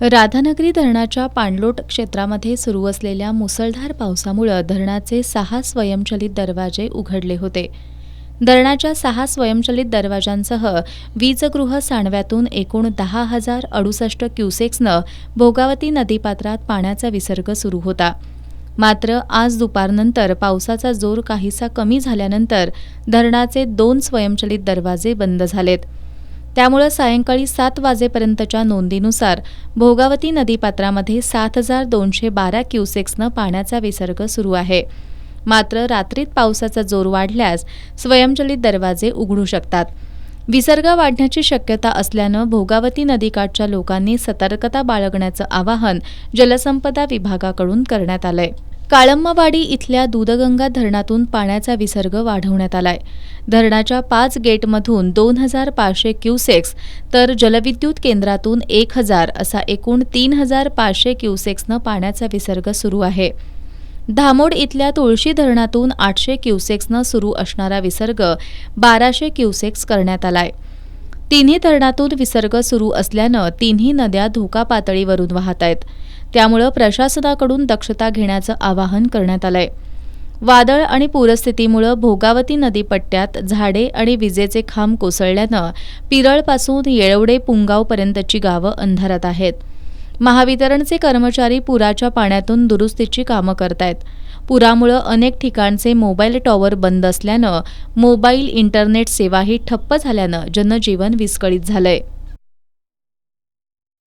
राधानगरी धरणाच्या पाणलोट क्षेत्रामध्ये सुरू असलेल्या मुसळधार पावसामुळे धरणाचे 6 स्वयंचलित दरवाजे उघडले होते. धरणाच्या 6 स्वयंचलित दरवाजांसह वीजगृह सांडव्यातून एकूण 10,068 क्युसेक्सनं भोगावती नदीपात्रात पाण्याचा विसर्ग सुरू होता. मात्र आज दुपारनंतर पावसाचा जोर काहीसा कमी झाल्यानंतर धरणाचे 2 स्वयंचलित दरवाजे बंद झालेत. त्यामुळे सायंकाळी 7 वाजेपर्यंतच्या नोंदीनुसार भोगावती नदीपात्रामध्ये 7,212 क्युसेक्सनं पाण्याचा विसर्ग सुरू आहे. मात्र रात्रीत पावसाचा जोर वाढल्यास स्वयंचलित दरवाजे उघडू शकतात. विसर्ग वाढण्याची शक्यता असल्यानं भोगावती नदीकाठच्या लोकांनी सतर्कता बाळगण्याचं आवाहन जलसंपदा विभागाकडून करण्यात आलंय. काळम्मवाडी इथल्या दूधगंगा धरणातून पाण्याचा विसर्ग वाढवण्यात आलाय. धरणाच्या 5 गेटमधून 2,500 क्युसेक्स तर जलविद्युत केंद्रातून 1,000 असा एकूण 3,500 क्युसेक्सनं पाण्याचा विसर्ग सुरू आहे. धामोड इथल्या तुळशी धरणातून 800 क्युसेक्सनं सुरू असणारा विसर्ग 1,200 क्युसेक्स करण्यात आलाय. तिन्ही धरणातून विसर्ग सुरू असल्यानं तिन्ही नद्या धोका पातळीवरून वाहत आहेत. त्यामुळे प्रशासनाकडून दक्षता घेण्याचं आवाहन करण्यात आलंय. वादळ आणि पूरस्थितीमुळे भोगावती नदीपट्ट्यात झाडे आणि विजेचे खांब कोसळल्यानं पिरळपासून येळवडे पुंगावपर्यंतची गावं अंधारात आहेत. महावितरणचे कर्मचारी पुराच्या पाण्यातून दुरुस्तीची कामं करतायत. पुरामुळे अनेक ठिकाणचे मोबाईल टॉवर बंद असल्यानं मोबाईल इंटरनेट सेवाही ठप्प झाल्यानं जनजीवन विस्कळीत झालंय.